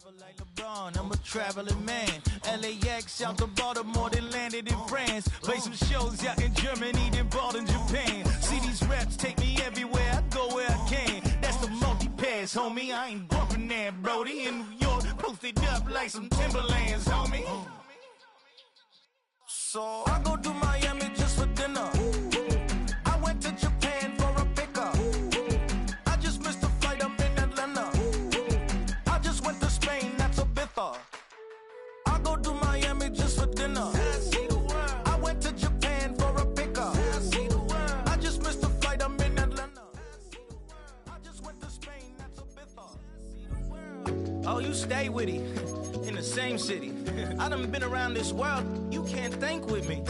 travel like LeBron, I'm a traveling man. LAX out to Baltimore, then landed in France. Play some shows out in Germany, then bought in Japan. See these reps take me everywhere, I go where I can. That's the multi-pass, homie. I ain't bumping that, Brody. In New York, posted up like some Timberlands, homie. So I go to Miami just for dinner. I went to Japan for a pickup. I just missed a flight, I'm in Atlanta. I just went to Spain, that's a bither. I go to Miami just for dinner. I went to Japan for a pickup. I just missed a flight, I'm in Atlanta. I just went to Spain, that's a bither. Oh, you stay with it. In the same city. I done been around this world. You can't think with me. I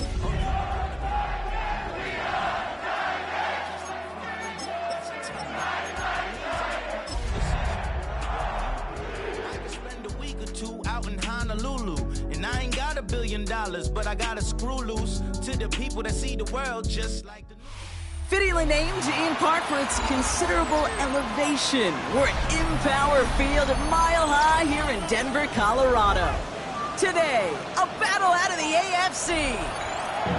could spend a week or two out in Honolulu, and I ain't got $1 billion, but I got a screw loose to the people that see the world just like the. Fittingly named in part for its considerable elevation. We're at Empower Field at Mile High here in Denver, Colorado. Today, a battle out of the AFC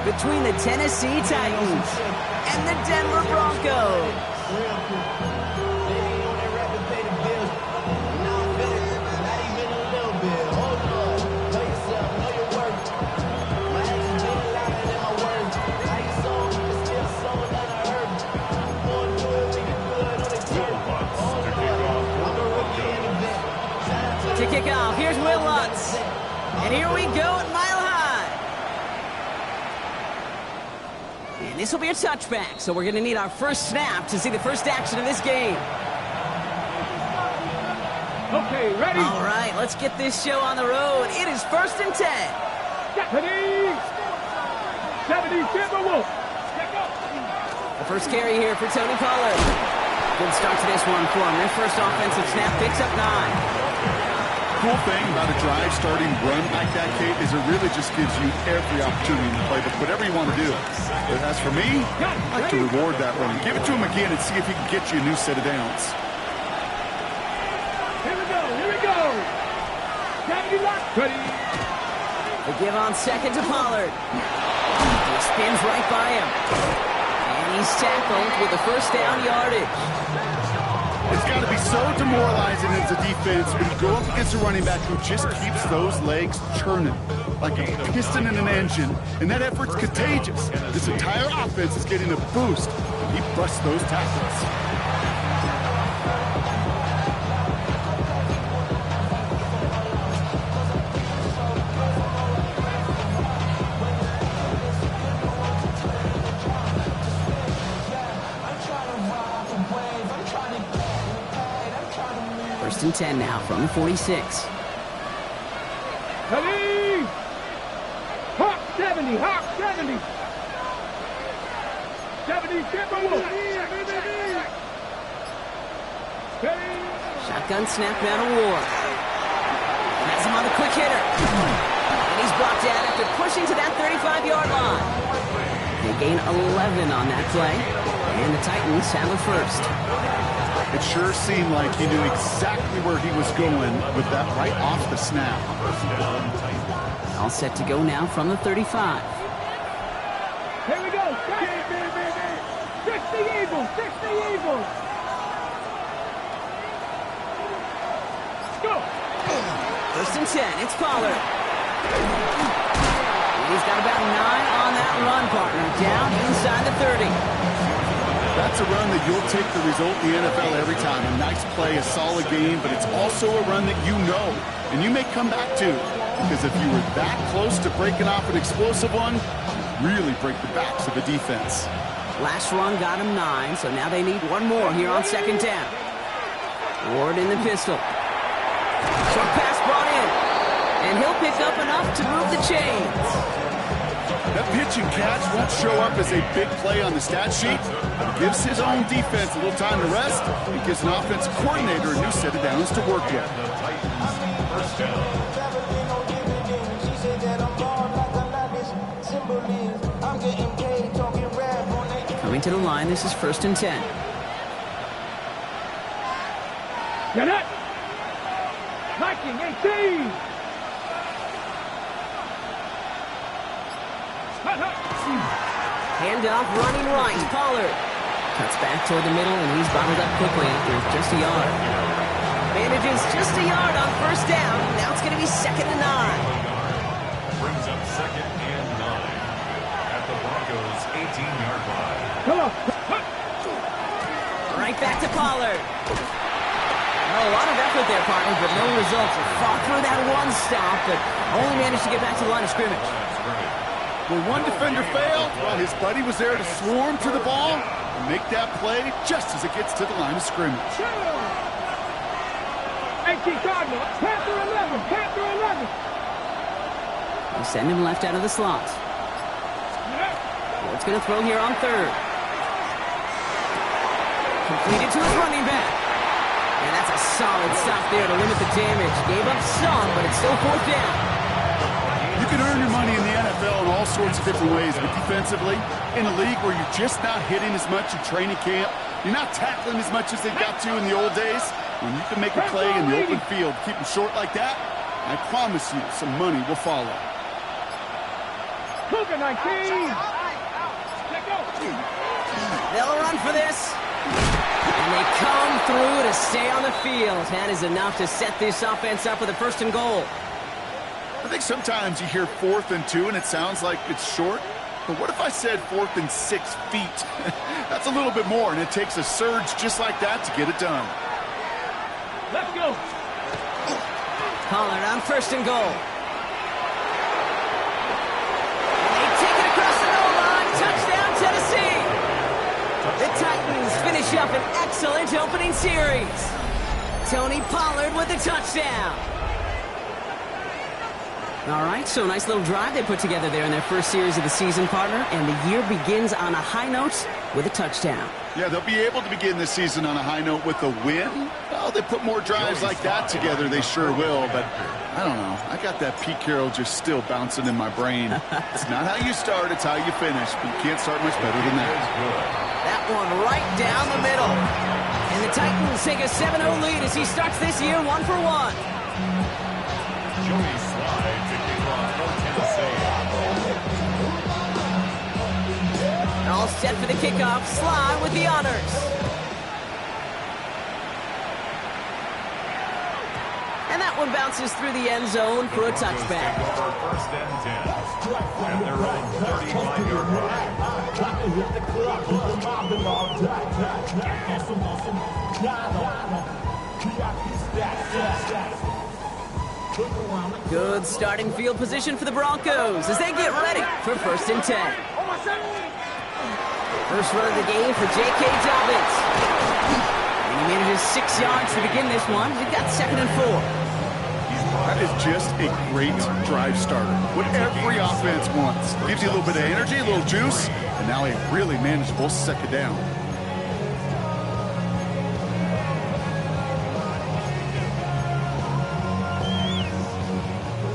between the Tennessee Titans and the Denver Broncos. To kick off, here's Will Lutz. And here we go at Mile High. And this will be a touchback, so we're going to need our first snap to see the first action of this game. Okay, ready? All right, let's get this show on the road. It is 1st and 10. 70 Timberwolves. The first carry here for Tony Pollard. Good start to this one for him. Their first offensive snap picks up 9. Cool thing about a drive starting run like that, Kate, is it really just gives you every opportunity to play whatever you want to do. But as for me, I like to reward that run. Give it to him again and see if he can get you a new set of downs. Here we go. 70 lock. Ready. The give on second to Pollard. He spins right by him. And he's tackled with the first down yardage. It's got to be so demoralizing as a defense when you go up against a running back who just keeps those legs churning like a piston in an engine, and that effort's contagious. This entire offense is getting a boost. He busts those tackles. First and 10 now from the 46. Ready! Hawk 70, Hawk 70. 70 Timberwolves. Shotgun snap now to Ward. Has him on the quick hitter. And he's brought down after pushing to that 35-yard line. They gain 11 on that play. And the Titans have a first. It sure seemed like he knew exactly where he was going with that right off the snap. All set to go now from the 35. Here we go. 60 Eagles. 60 Eagles. Go. First and 10. It's Pollard. He's got about 9 on that run, partner. Down inside the 30. That's a run that you'll take the result in the NFL every time. A nice play, a solid game, but it's also a run that you know, and you may come back to. Because if you were that close to breaking off an explosive one, really break the backs of the defense. Last run got him 9, so now they need one more here on second down. Ward in the pistol. Short pass brought in, and he'll pick up enough to move the chains. That pitch and catch won't show up as a big play on the stat sheet. It gives his own defense a little time to rest. It gives an offensive coordinator a new set of downs to work with. Coming to the line, this is 1st and 10. Get it! Hiking 18. Handoff running right. Pollard cuts back toward the middle, and he's bottled up quickly after just a yard. Manages just a yard on first down. Now it's going to be 2nd and 9. Brings up 2nd and 9 at the Broncos' 18-yard line. Come on. Right back to Pollard. Oh, a lot of effort there, partner, but no results. He fought through that one stop, but only managed to get back to the line of scrimmage. That's right. When one defender failed, well, his buddy was there to swarm to the ball and make that play just as it gets to the line of scrimmage. 18 Cardinals. Panther 11. Panther 11. They send him left out of the slot. What's going to throw here on 3rd? Completed to his running back. And that's a solid stop there to limit the damage. Gave up some, but it's still 4th down. You can earn your money in the NFL in all sorts of different ways, but defensively, in a league where you're just not hitting as much in training camp, you're not tackling as much as they got to in the old days, when you can make a play in the open field, keep them short like that, I promise you some money will follow. Cougar 19. They'll run for this. And they come through to stay on the field. That is enough to set this offense up with a 1st and goal. I think sometimes you hear 4th and 2 and it sounds like it's short. But what if I said 4th and 6 feet? That's a little bit more, and it takes a surge just like that to get it done. Let's go. Pollard on 1st and goal. And they take it across the goal line. Touchdown, Tennessee. The Titans finish up an excellent opening series. Tony Pollard with the touchdown. All right, so a nice little drive they put together there in their first series of the season, partner, and the year begins on a high note with a touchdown. Yeah, they'll be able to begin this season on a high note with a win. Well, they put more drives like that together, they sure will, but I don't know. I got that Pete Carroll just still bouncing in my brain. It's not how you start, it's how you finish, but you can't start much better than that. That one right down the middle. And the Titans take a 7-0 lead as he starts this year 1 for 1. Joey Slide to kick off for Tennessee. All set for the kickoff. Slide with the honors. And that one bounces through the end zone for a touchback. Over 1st and 10 at their own 35-yard line. Good starting field position for the Broncos as they get ready for 1st and 10. First run of the game for J.K. Dobbins. And he manages 6 yards to begin this one. We've got 2nd and 4. That is just a great drive starter. What every offense wants. Gives you a little bit of energy, a little juice, and now a really manageable 2nd down.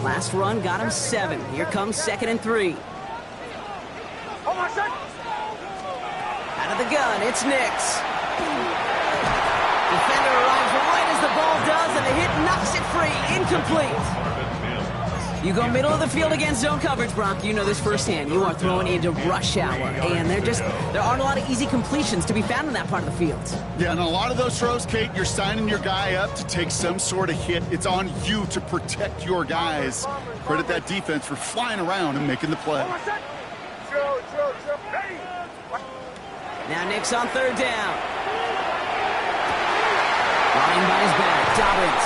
Last run got him 7. Here comes 2nd and 3. Out of the gun, it's Nix. Defender arrives right as the ball does, and the hit knocks it free. Incomplete. You go middle of the field against zone coverage, Brock. You know this firsthand. You are throwing into rush hour, and there aren't a lot of easy completions to be found in that part of the field. Yeah, and a lot of those throws, Kate, you're signing your guy up to take some sort of hit. It's on you to protect your guys. Credit that defense for flying around and making the play. Now Nix on 3rd down. Lying by his back, Dobbins.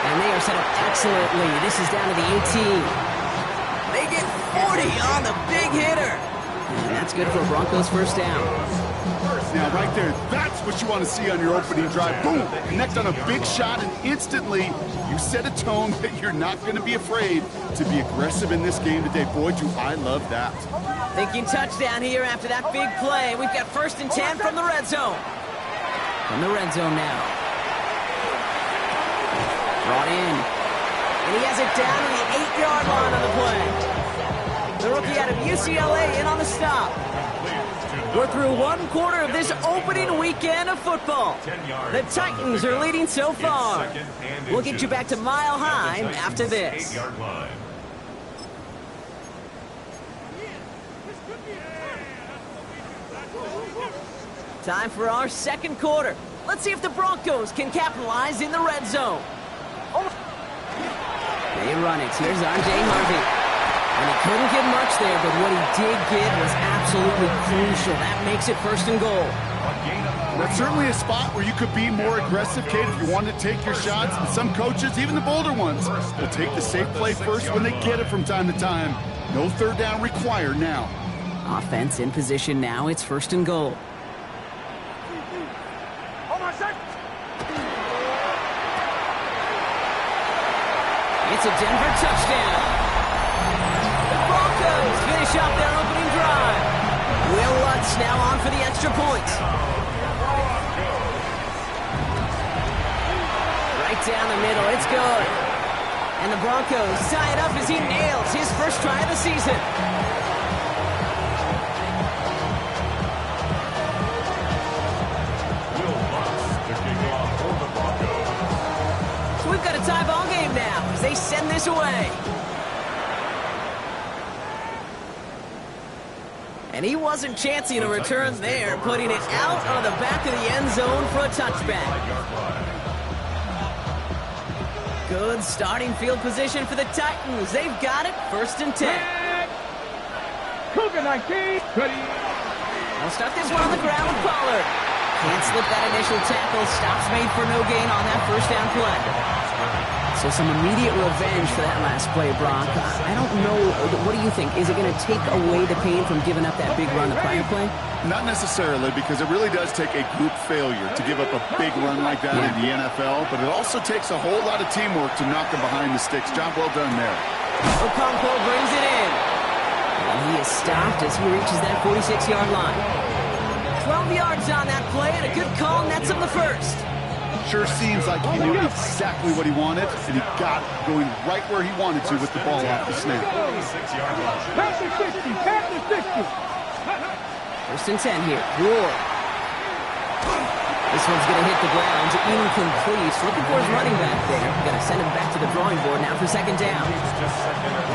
And they are set up excellently. This is down to the 18. They get 40 on the big hitter. And that's good for a Broncos 1st down. Now, right there, that's what you want to see on your opening drive. Boom! Connect on a big shot, and instantly you set a tone that you're not going to be afraid to be aggressive in this game today. Boy, do I love that. Thinking touchdown here after that big play. We've got 1st and 10 from the red zone. From the red zone now. Brought in. And he has it down to the 8-yard line on the play. The rookie out of UCLA in on the stop. We're through one quarter of this opening weekend of football. The Titans are leading so far. We'll get you back to Mile High after this. 8-yard line. Time for our second quarter. Let's see if the Broncos can capitalize in the red zone. They run it. Here's R.J. Harvey. And he couldn't get much there, but what he did get was absolutely crucial. That makes it first and goal. That's certainly a spot where you could be more aggressive, Kate, if you want to take your shots. And some coaches, even the bolder ones, will take the safe play first when they get it from time to time. No third down required now. Offense in position now. It's first and goal. It's a Denver touchdown. The Broncos finish off their opening drive. Will Lutz now on for the extra point. Right down the middle, it's good. And the Broncos tie it up as he nails his first try of the season. Will Lutz to kick off for the Broncos. So we've got a tie ball game now as they send this away. And he wasn't chancing a return there, putting it out on the back of the end zone for a touchback. Good starting field position for the Titans. They've got it, first and 10. Cougar 19. Ready. They'll start this one on the ground with Pollard. Can't slip that initial tackle. Stops made for no gain on that first down play. So some immediate revenge for that last play, Brock. I don't know. What do you think? Is it going to take away the pain from giving up that big run the prior play? Not necessarily, because it really does take a group failure to give up a big run like that in the NFL, but it also takes a whole lot of teamwork to knock them behind the sticks. Job well done there. Okonkwo brings it in. And he is stopped as he reaches that 46-yard line. 12 yards on that play, and a good call nets him the first. Sure seems like he knew exactly what he wanted, and he got it going right where he wanted to with the ball off the snap. 6-yard line. Pass the 60. Pass the 60. First and 10 here. Ward. This one's going to hit the ground. Incomplete. Looking for his running back there. Going to send him back to the drawing board now for second down.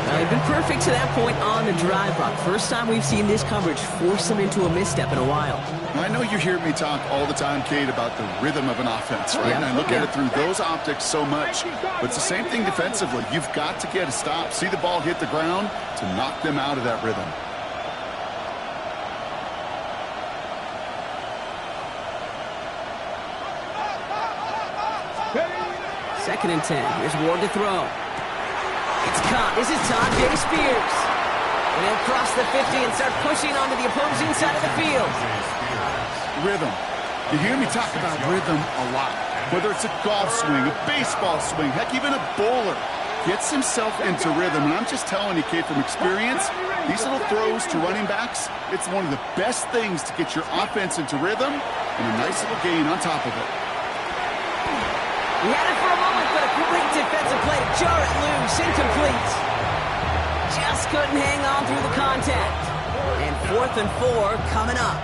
Well, he'd been perfect to that point on the drive, Brock. First time we've seen this coverage force him into a misstep in a while. I know you hear me talk all the time, Kate, about the rhythm of an offense, right? And I look at it through those optics so much. But it's the same thing defensively. You've got to get a stop, see the ball hit the ground to knock them out of that rhythm. Second and 10. Here's Ward to throw. It's caught. This is Todd J. Spears. And he'll cross the 50 and start pushing onto the opposing side of the field. Rhythm. You hear me talk about rhythm a lot. Whether it's a golf swing, a baseball swing, heck, even a bowler gets himself into rhythm. And I'm just telling you, Kate, from experience, these little throws to running backs, it's one of the best things to get your offense into rhythm and a nice little gain on top of it. He had it for a moment, but a great defensive play to jar it loose. Incomplete. Just couldn't hang on through the contact. And 4th and 4 coming up.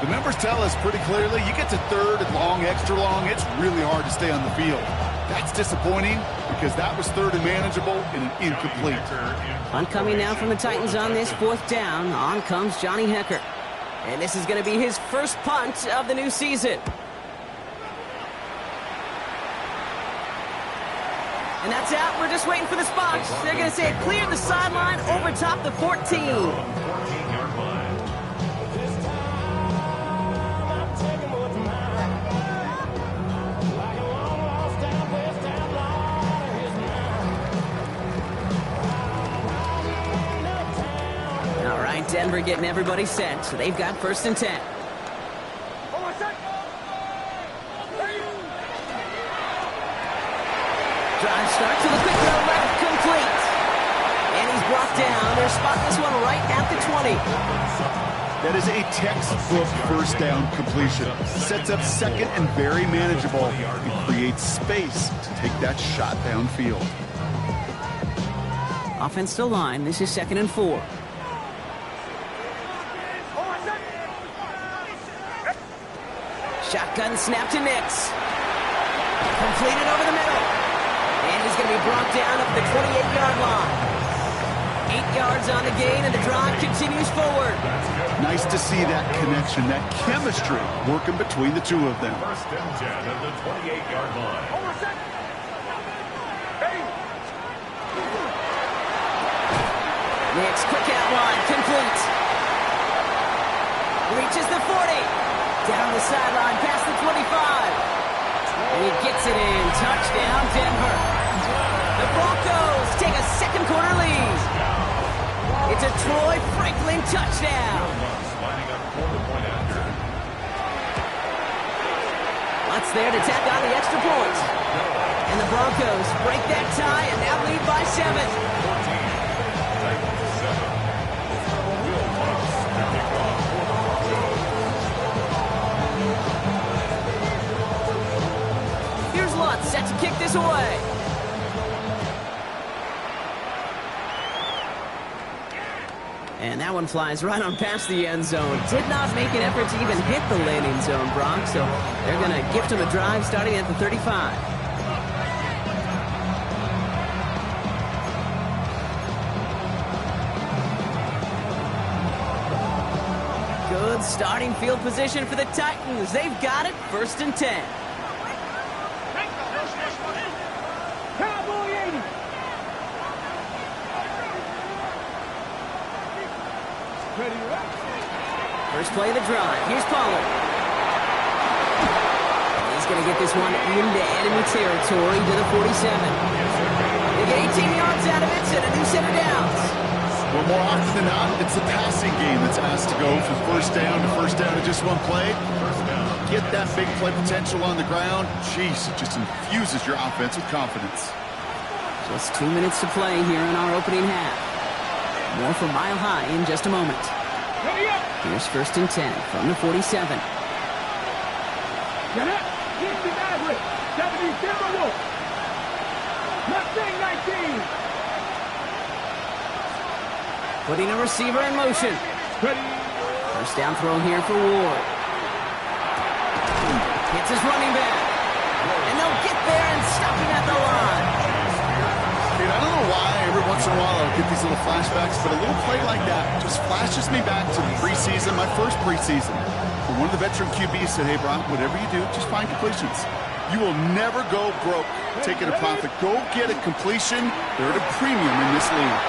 The numbers tell us pretty clearly, you get to third and long, extra long, it's really hard to stay on the field. That's disappointing because that was third and manageable and an incomplete. Punt coming now from the Titans on this 4th down. On comes Johnny Hekker. And this is going to be his first punt of the new season. And that's out. We're just waiting for the spots. They're going to say it cleared the sideline over top the 14. 14-yard line. All right, Denver getting everybody set. So they've got first and 10. Drive starts with a quick throw left, complete. And he's brought down. They're spotting this one right at the 20. That is a textbook first down completion. Sets up second and very manageable and creates space to take that shot downfield. Offense to line. This is 2nd and 4. Shotgun snap to Nix. Completed over the middle. And he's going to be brought down up the 28-yard line. 8 yards on the gain, and the drive continues forward. Nice to see that connection, that chemistry working between the two of them. First and 10 at the 28-yard line. Nix, quick out wide, complete. Reaches the 40. Down the sideline, past the 25. And he gets it in. Touchdown, Denver. The Broncos take a second quarter lead. It's a Troy Franklin touchdown. Lining up for the point after. Lutz there to tack on the extra point. And the Broncos break that tie and now lead by 7. 14. Titans 7. Will Lutz to kick off for the Broncos. Here's Lutz set to kick this away. And that one flies right on past the end zone. Did not make an effort to even hit the landing zone, Bronx. So they're going to gift him a drive starting at the 35. Good starting field position for the Titans. They've got it, 1st and 10. Cowboy 80. Ready to rock. First play of the drive. Here's Pollard. He's going to get this one into enemy territory to the 47. They get 18 yards out of it, and a new center downs. Well, more often than not, it's the passing game that's asked to go from first down to just one play. Get that big play potential on the ground. Jeez, it just infuses your offense with confidence. Just 2 minutes to play here in our opening half. More from Mile High in just a moment. Here's 1st and 10 from the 47. Get up. Get the average. 77 Wolf. Mustang 19. Putting a receiver in motion. Ready. First down throw here for Ward. Hits his running back. And they'll get there and stop him at the line. Dude, I don't know why every once in a while I'll get these little flashbacks, but a little play like that just flashes me back to the preseason, my first preseason. Where one of the veteran QBs said, hey, Brock, whatever you do, just find completions. You will never go broke taking a profit. Go get a completion. They're at a premium in this league.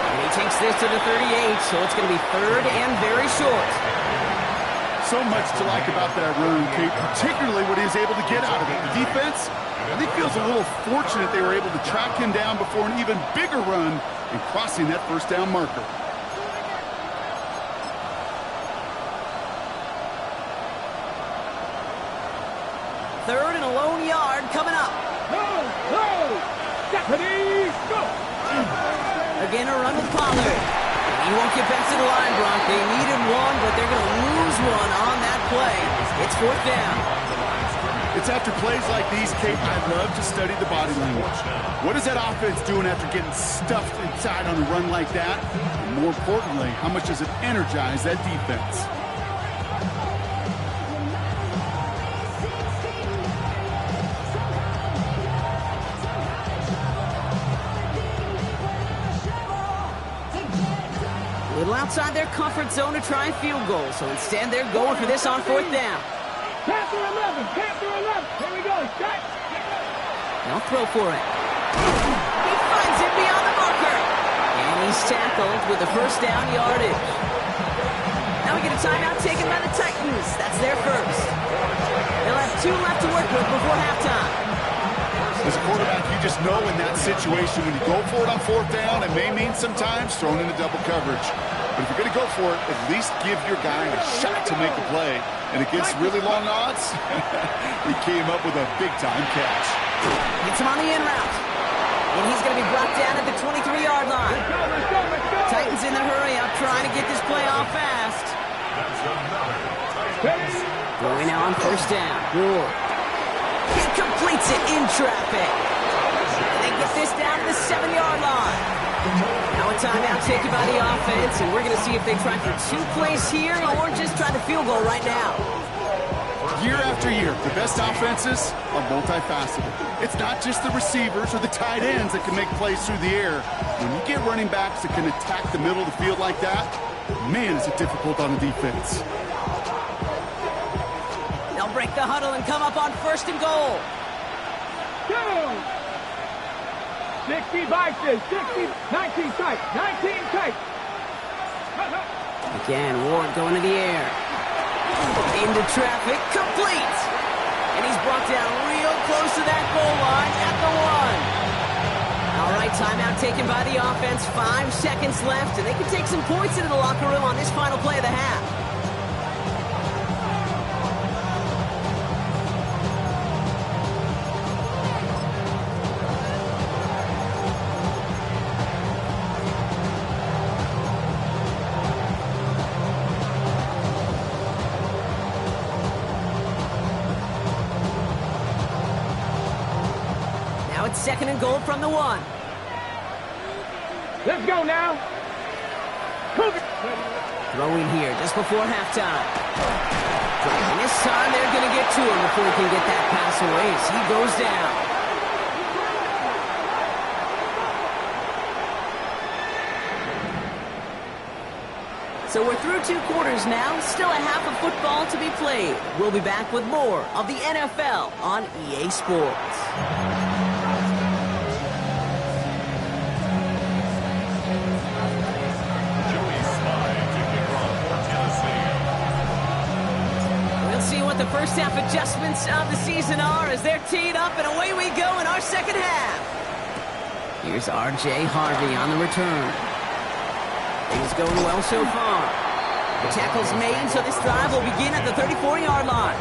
And he takes this to the 38, so it's going to be 3rd and very short. So much to like about that run, Kate, particularly what he was able to get out of it. The defense, I think, feels a little fortunate they were able to track him down before an even bigger run and crossing that first down marker. Third and a lone yard coming up. Go. Deputy, go. Again, a run with Pollard. He won't get back to the line, Brock. They needed one, but they're going to lose one on that play. It's 4th down. It's after plays like these, Kate, I love to study the body language. What is that offense doing after getting stuffed inside on a run like that? And more importantly, how much does it energize that defense? A little outside their comfort zone to try a field goal, so instead they're going for this on 4th down. Panther 11. Here we go. Shot. They'll throw for it. He finds it beyond the marker. And he's tackled with the first down yardage. Now we get a timeout taken by the Titans. That's their first. They'll have 2 left to work with before halftime. As a quarterback, you just know in that situation when you go for it on 4th down, it may mean sometimes throwing into double coverage. But if you're going to go for it, at least give your guy a shot to make a play. And against really long odds, he came up with a big-time catch. Gets him on the in route. And he's going to be brought down at the 23-yard line. Let's go. Titans in the hurry up, trying to get this play off fast. Going now on 1st down. Ward. He completes it in traffic. They get this down to the 7-yard line. Now a timeout taken by the offense, and we're going to see if they try for 2 plays here or just try the field goal right now. Year after year, the best offenses are multifaceted. It's not just the receivers or the tight ends that can make plays through the air. When you get running backs that can attack the middle of the field like that, man, is it difficult on the defense. They'll break the huddle and come up on 1st and goal. 60 vices, 60, 19 tight, 19 tight. Again, Ward going to the air. Into traffic, complete. And he's brought down real close to that goal line at the 1. All right, timeout taken by the offense. 5 seconds left, and they can take some points into the locker room on this final play of the half. Now it's 2nd and goal from the 1. Let's go now. Throwing here just before halftime. And this time they're going to get to him before he can get that pass away as he goes down. So we're through 2 quarters now. Still a half of football to be played. We'll be back with more of the NFL on EA Sports. The first half adjustments of the season are as they're teed up, and away we go in our 2nd half. Here's R.J. Harvey on the return. Things going well so far. The tackle's made, so this drive will begin at the 34-yard line.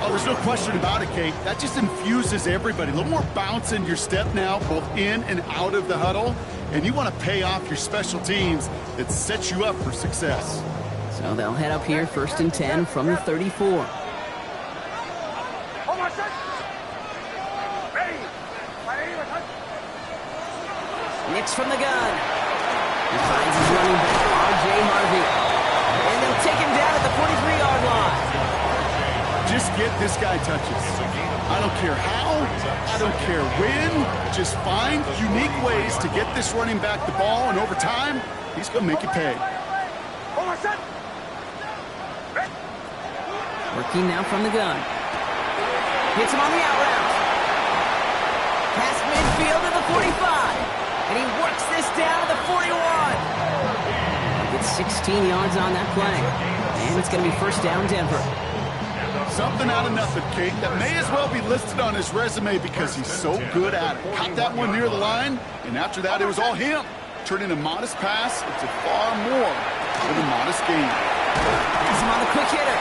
Oh, there's no question about it, Kate. That just infuses everybody. A little more bounce in your step now, both in and out of the huddle. And you want to pay off your special teams that sets you up for success. So they'll head up here 1st and 10 from the 34. Nix from the gun. He finds his running back, R.J. Harvey. And they'll take him down at the 43-yard line. Just get this guy touches. I don't care how, I don't care when. Just find unique ways to get this running back the ball, and over time, he's going to make you pay. Working now from the gun. Hits him on the out route. Past midfield to the 45. And he works this down to the 41. Gets 16 yards on that play. And it's going to be 1st down Denver. Something out of nothing, Kate, that may as well be listed on his resume because he's so good at it. Caught that one near the line, and after that, it was all him. Turning a modest pass into far more than a modest gain. He's him on the quick hitter.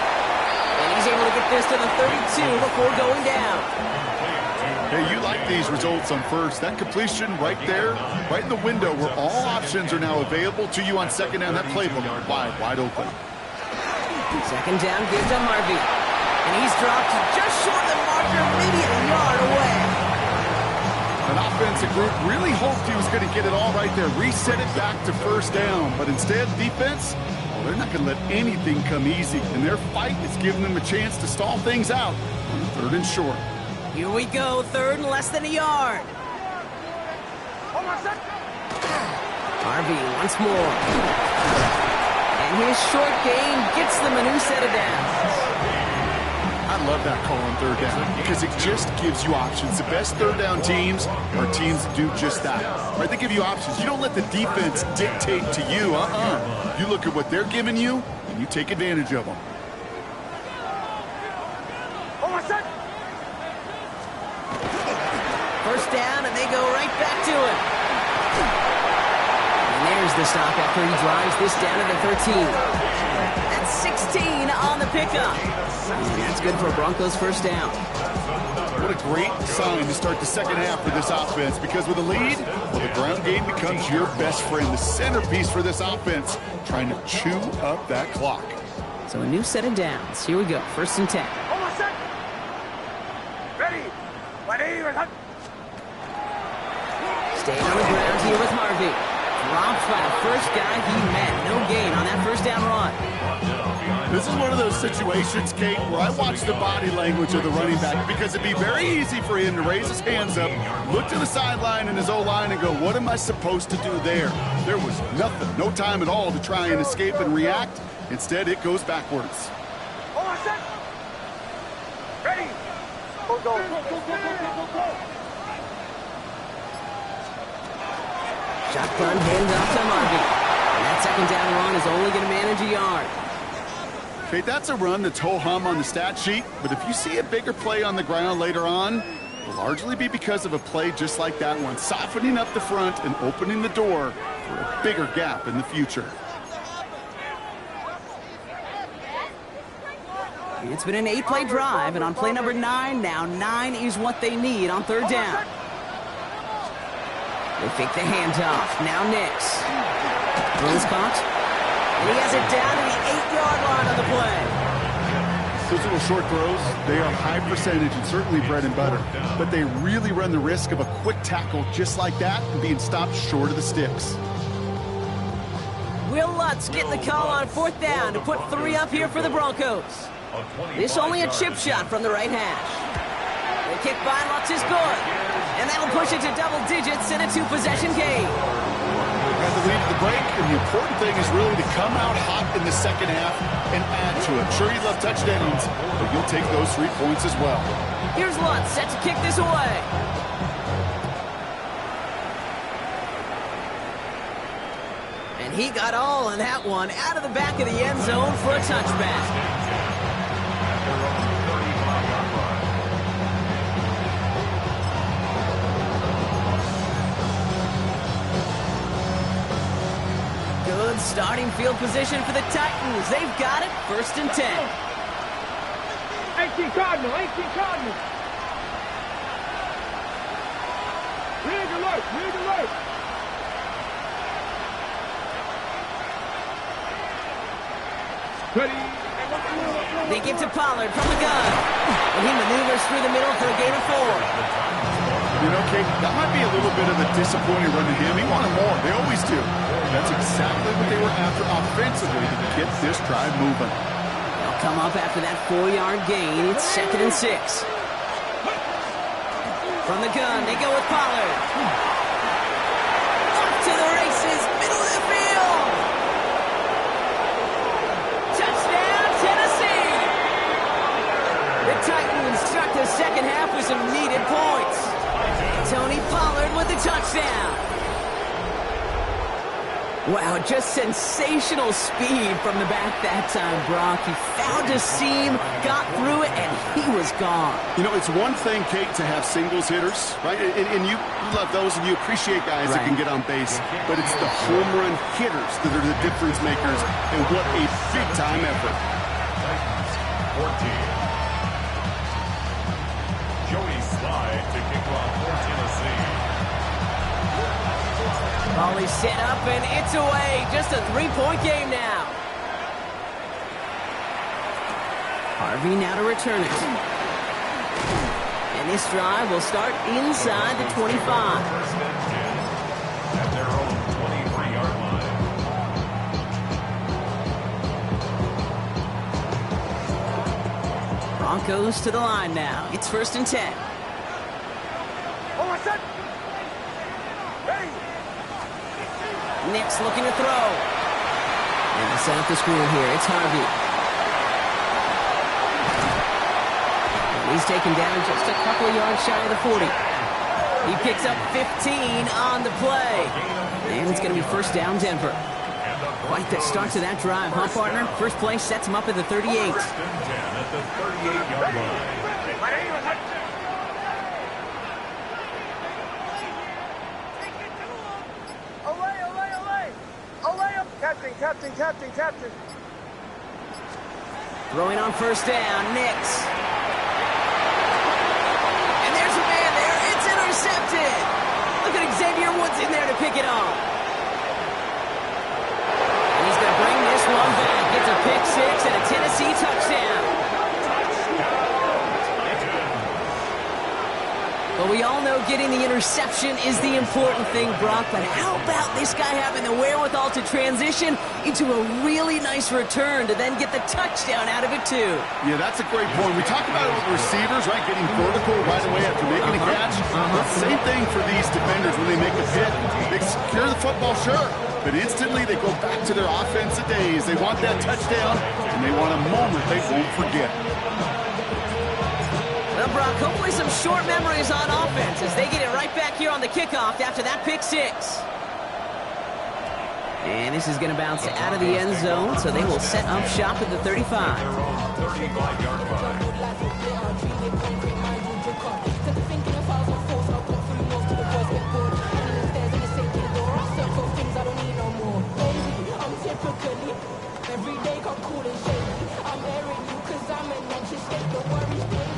And he's able to get this to the 32 before going down. Hey, you like these results on 1st. That completion right there, right in the window where all options are now available to you on 2nd down. That playbook wide open. 2nd down, give to Harvey. And he's dropped just short of the marker, maybe a yard away. An offensive group really hoped he was going to get it all right there, reset it back to 1st down. But instead, defense, well, they're not going to let anything come easy. And their fight is giving them a chance to stall things out on 3rd and short. Here we go, 3rd and less than a yard. Harvey once more. And his short gain gets them a new set of downs. I love that call on 3rd down because it just gives you options. The best 3rd down teams are teams that do just that. Right? They give you options. You don't let the defense dictate to you. You look at what they're giving you, and you take advantage of them. First down, and they go right back to it. And there's the stop after he drives this down to the 13. That's 16 on the pickup. And that's good for Broncos' 1st down. What a great sign to start the 2nd half for this offense, because with a lead, well, the ground game becomes your best friend, the centerpiece for this offense, trying to chew up that clock. So a new set of downs. Here we go, 1st and 10. Staying on the ground here with Harvey. Dropped by the first guy he met. No gain on that first down run. This is one of those situations, Kate, where I watch the body language of the running back because it'd be very easy for him to raise his hands up, look to the sideline and his O-line and go, what am I supposed to do there? There was nothing, no time at all to try and escape and react. Instead, it goes backwards. Ready? Go. Shotgun handoff to Harvey. And that second down run is only going to manage a yard. Okay, that's a run that's ho-hum on the stat sheet, but if you see a bigger play on the ground later on, it'll largely be because of a play just like that one, softening up the front and opening the door for a bigger gap in the future. It's been an 8-play drive, and on play number 9, now 9 is what they need on third down. They fake the handoff. Now Nix. Throws caught. And he has it down to the 8-yard line on the play. Those little short throws, they are high percentage and certainly bread and butter, but they really run the risk of a quick tackle just like that and being stopped short of the sticks. Will Lutz getting the call on fourth down to put 3 up here for the Broncos. This only a chip shot from the right hash. The kick by Lutz is good. And that'll push it to double digits in a 2-possession game. Got the lead at the break, and the important thing is really to come out hot in the second half and add to it. Sure, you love touchdowns, but you'll take those 3 points as well. Here's Lutz set to kick this away. And he got all in that one out of the back of the end zone for a touchback. Good starting field position for the Titans. They've got it, 1st and 10. 18 Cardinal. Rig alert. Ready? They give to Pollard from the gun. And he maneuvers through the middle for a gain of 4. You know, Kate, that might be a little bit of a disappointing run to him. He wanted more. They always do. That's exactly what they were after offensively to get this drive moving. They'll come up after that 4-yard gain. It's 2nd and 6. From the gun, they go with Pollard. Off to the races, middle of the field. Touchdown, Tennessee. The Titans start the second half with some needed points. Tony Pollard with the touchdown. Wow, just sensational speed from the back that time, Brock. He found a seam, got through it, and he was gone. You know, it's one thing, Kate, to have singles hitters, right? And you love those, and you appreciate guys that can get on base. But it's the home run hitters that are the difference makers, and what a big-time effort. 14. Joey Slide to kick off for Tennessee. Ball is set up, and it's away. Just a 3-point game now. Harvey now to return it. And this drive will start inside the 25. At their own 23-yard line. Broncos to the line now. It's 1st and 10. Nix looking to throw. And they set up the screen here. It's Harvey. And he's taken down just a couple of yards shy of the 40. He picks up 15 on the play. And it's going to be 1st down, Denver. Quite the start to that drive, huh, partner? First play sets him up at the 38. 1st and 10 at the 38-yard line. Captain. Throwing on 1st down, Nix. And there's a man there. It's intercepted. Look at Xavier Woods in there to pick it off. And he's going to bring this one back. Gets a pick 6 and a Tennessee touchdown. But we all know getting the interception is the important thing, Brock. But how about this guy having the wherewithal to transition into a really nice return to then get the touchdown out of it, too? Yeah, that's a great point. We talk about it with receivers, right? Getting vertical right away after making a catch. Same thing for these defenders when they make a hit. They secure the football, sure. But instantly they go back to their offensive days. They want that touchdown, and they want a moment they won't forget. Well, Brock, hopefully some short memories on offense as they get it right back here on the kickoff after that pick six. And this is going to bounce out of the end zone, so they will set up shop at the 35. 35-yard line.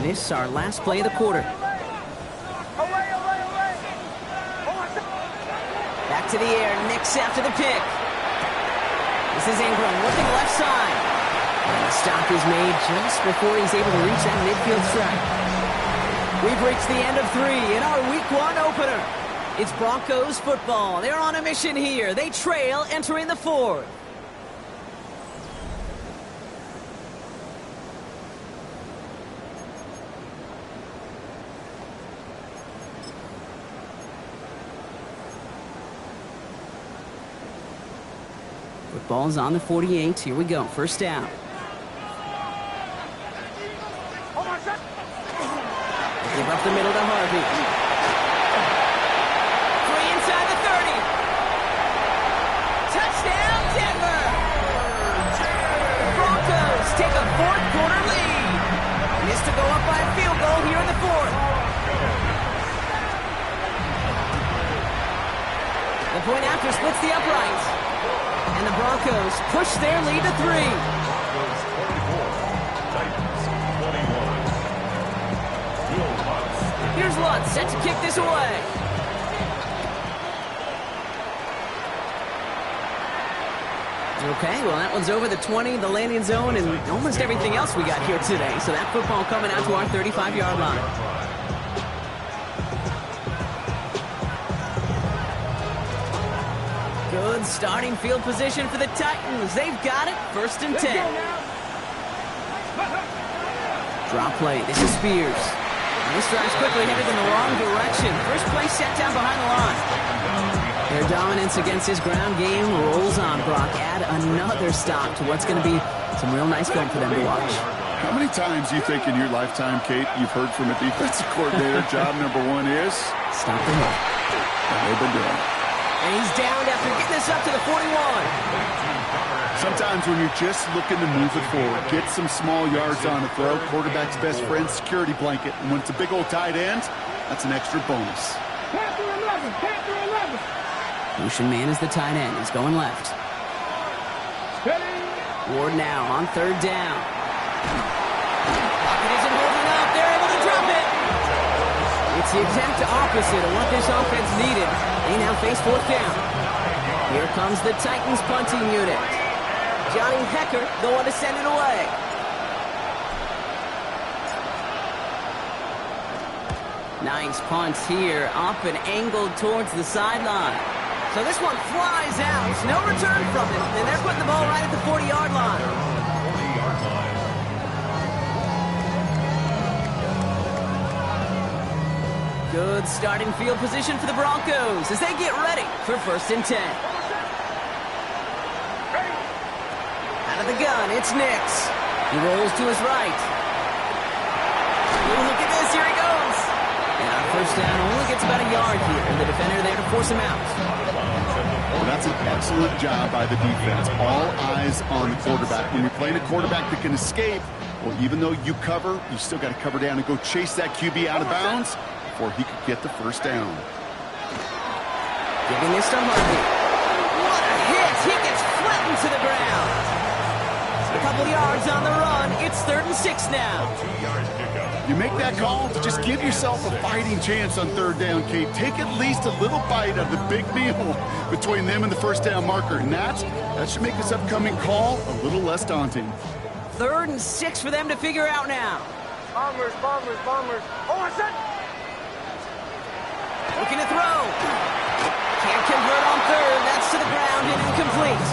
This is our last play of the quarter. Back to the air, Nix after the pick. This is Ingram looking left side. And the stop is made just before he's able to reach that midfield strike. We've reached the end of 3 in our Week 1 opener. It's Broncos football. They're on a mission here. They trail entering the 4th. Football's on the 48. Here we go. First down. Give up the middle to Harvey. 3 inside the 30. Touchdown, Denver! The Broncos take a 4th quarter lead. This to go up by a field goal here in the 4th. The point after splits the uprights. And the Broncos push their lead to 3. Broncos 24, Titans 21. Here's Lutz set to kick this away. Okay, well that one's over the 20, the landing zone, and almost everything else we got here today. So that football coming out to our 35-yard line. Good starting field position for the Titans. They've got it. 1st and 10. Drop play. This is Spears. And this drive's quickly headed in the wrong direction. First play set down behind the line. Their dominance against this ground game rolls on, Brock. Add another stop to what's going to be some real nice film for them to watch. How many times do you think in your lifetime, Kate, you've heard from a defensive coordinator, job number 1 is? Stop the run. And they've been doing it. And he's downed after getting this up to the 41. Sometimes when you're just looking to move it forward, get some small yards on a throw, quarterback's best friend, security blanket. And when it's a big old tight end, that's an extra bonus. Panther 11, Panther 11. Motion man is the tight end. He's going left. Steady. Ward now on 3rd down. Pocket isn't holding up. They're able to drop it. It's the exact opposite of what this offense needed. They now face 4th down. Here comes the Titans punting unit. Johnny Hecker going to send it away. Nice punt here, up and angled towards the sideline. So this one flies out. No return from it, and they're putting the ball right at the 40-yard line. 40-yard line. Good starting field position for the Broncos as they get ready for 1st and 10. Out of the gun, it's Nix. He rolls to his right. Ooh, look at this, here he goes. And on 1st down, only gets about a yard here, and the defender there to force him out. Well, that's an excellent job by the defense. All eyes on the quarterback. When you're playing a quarterback that can escape, well, even though you cover, you still got to cover down and go chase that QB out of bounds before he could get the 1st down. Giving this to Harvey. What a hit! He gets flattened to the ground. A couple yards on the run. It's 3rd and 6 now. 2-yard pickup. You make that call to just give yourself a fighting chance on 3rd down, Kate. Take at least a little bite of the big meal between them and the 1st down marker. And that should make this upcoming call a little less daunting. 3rd and 6 for them to figure out now. Bombers, bombers, bombers. Oh, I said. Looking to throw. Can't convert on third. That's to the ground and incomplete.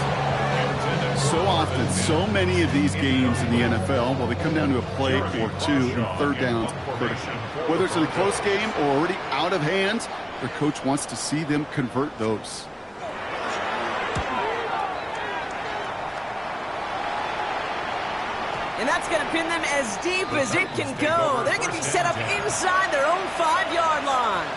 So often, so many of these games in the NFL, well, they come down to a play or two, and third downs critical. Whether it's in a close game or already out of hand, their coach wants to see them convert those. And that's going to pin them as deep as it can go. They're going to be set up inside their own 5-yard line.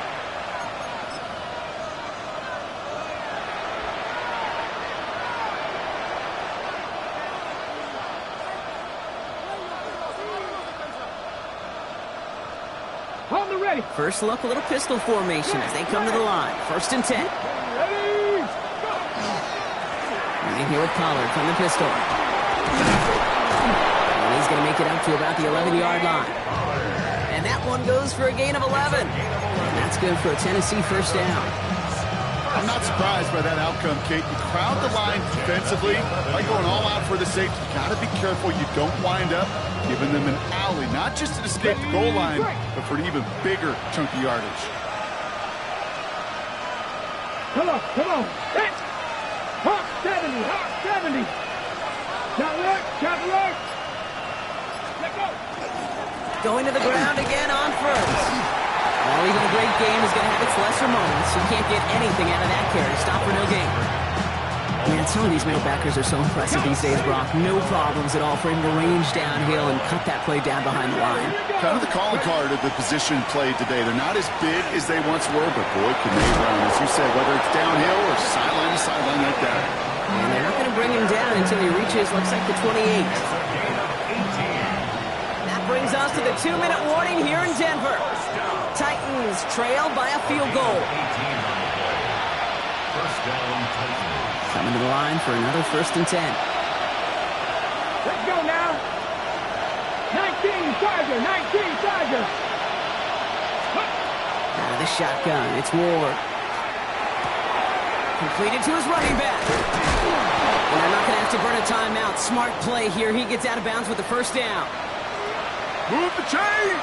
On the ready. First look, a little pistol formation as they come to the line. 1st and 10. Ready. Right here with Pollard from the pistol. And he's going to make it up to about the 11-yard line. And that one goes for a gain of 11. And that's good for a Tennessee first down. I'm not surprised by that outcome, Kate. You crowd the line defensively by going all out for the safety. You got to be careful you don't wind up giving them an alley, not just to escape the goal line, but for an even bigger chunk of yardage. Come on. Hit. Hawk 70. Now look. Let go. Going to the ground again on first. Well, even a great game is going to have its lesser moments. You can't get anything out of that carry. Stop for no gain. Man, some of these middle backers are so impressive these days, Brock. No problems at all for him to range downhill and cut that play down behind the line. Kind of the calling card of the position played today. They're not as big as they once were, but boy, can they run. As you said, whether it's downhill or sideline to sideline like that. And they're not going to bring him down until he reaches, looks like, the 28. That brings us to the 2-minute warning here in Denver. Titans trail by a field goal. Coming to the line for another 1st and 10. Let's go now. 19 Charger. Out of the shotgun, it's Ward. Completed to his running back. And they're not going to have to burn a timeout. Smart play here. He gets out of bounds with the first down. Move the chains!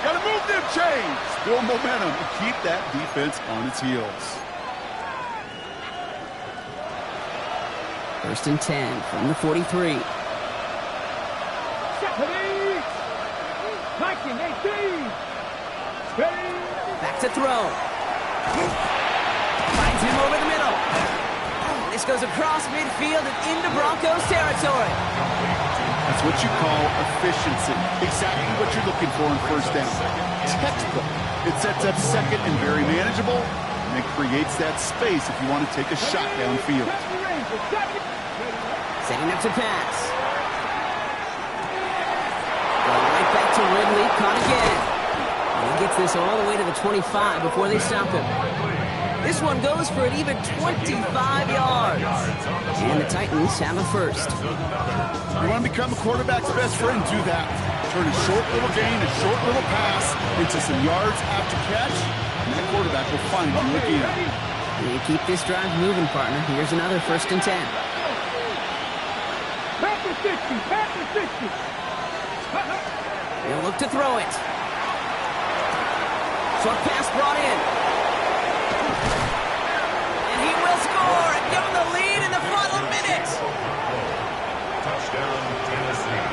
Gotta move them chains! Build momentum and keep that defense on its heels. 1st and 10 from the 43. Stephanie. 1918. Steady. Back to throw. Finds him over the middle. This goes across midfield and into Broncos territory. That's what you call efficiency. Exactly what you're looking for in first down. Textbook. It sets up second and very manageable, and it creates that space if you want to take a shot downfield. Setting up to pass. Going right back to Ridley. Caught again. And he gets this all the way to the 25 before they stop him. This one goes for an even 25 yards. And the Titans have a first. You want to become a quarterback's best friend? Do that. Turn a short little gain, a short little pass into some yards after catch, and that quarterback will find you again. You keep this drive moving, partner. Here's another 1st and 10. Back to 60. He'll look to throw it. Short pass brought in. And he will score and give him the lead in the final minute. Touchdown, Tennessee.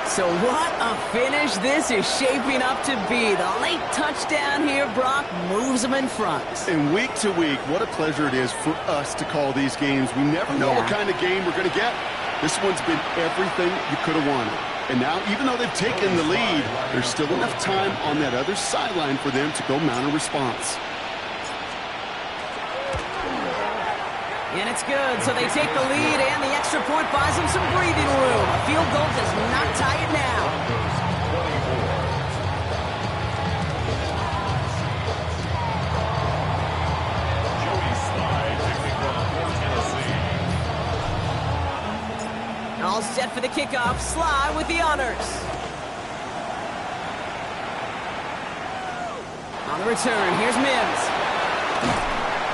So what a finish this is shaping up to be. The late touchdown here, Brock, moves them in front. And week to week, what a pleasure it is for us to call these games. We never know what kind of game we're going to get. This one's been everything you could have wanted. And now, even though they've taken the lead, there's still enough time on that other sideline for them to go mount a response. And it's good, so they take the lead, and the extra point buys them some breathing room. A field goal does not tie it now. Joey Slye picking up for Tennessee. All set for the kickoff. Slye with the honors. On the return, here's Mims.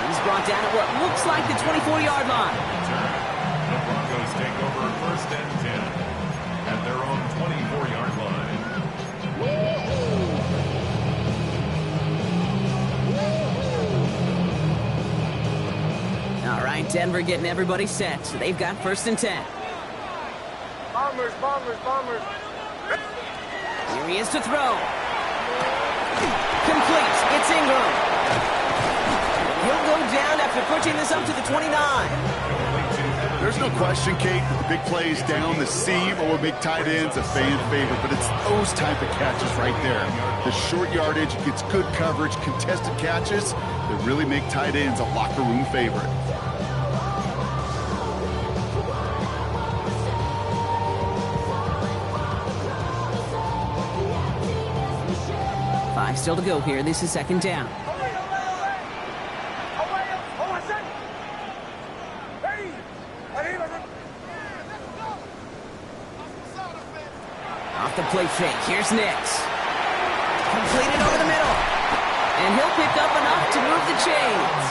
He's brought down at what looks like the 24-yard line. The Broncos take over 1st and 10 at their own 24-yard line. Denver getting everybody set, so they've got 1st and 10. Bombers. Here he is to throw. Complete. It's Ingram. He'll go down after pushing this up to the 29. There's no question, Kate, that the big plays down the seam or big tight ends a fan favorite, but it's those type of catches right there. The short yardage gets good coverage, contested catches that really make tight ends a locker room favorite. Five still to go here. This is 2nd down. Off the play fake. Here's Nix. Completed over the middle. And he'll pick up enough to move the chains.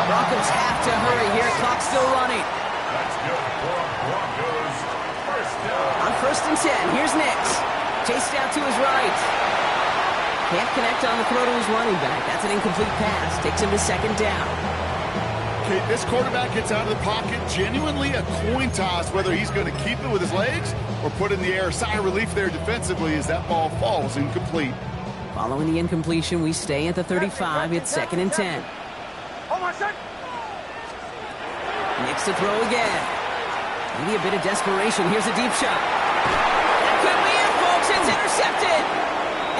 Broncos have to hurry here. Clock's still running. That's good for Broncos. 1st down. On 1st and 10, here's Nix. Chased out to his right. Can't connect on the throw to his running back. That's an incomplete pass. Takes him to 2nd down. Okay, this quarterback gets out of the pocket, genuinely a coin toss whether he's going to keep it with his legs or put it in the air. Sigh of relief there defensively as that ball falls incomplete. Following the incompletion, we stay at the 35. It's 2nd and 10. Nix to throw again. Maybe a bit of desperation. Here's a deep shot. That could be it, folks. It's intercepted.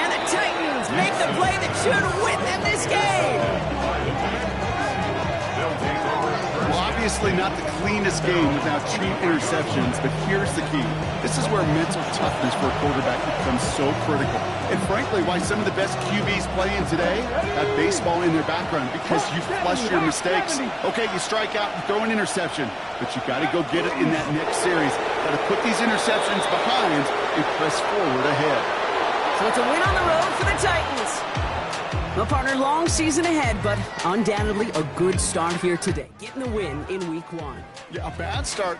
And the Titans make the play that should win them this game. Well, obviously not the cleanest game without 2 interceptions, but here's the key. This is where mental toughness for a quarterback becomes so critical. And frankly, why some of the best QBs playing today have baseball in their background, because you flush your mistakes. Okay, you strike out and throw an interception, but you got to go get it in that next series. Got to put these interceptions behind and press forward ahead. So it's a win on the road for the Titans. Well, partner, long season ahead, but undoubtedly a good start here today. Getting the win in week 1. Yeah, a bad start.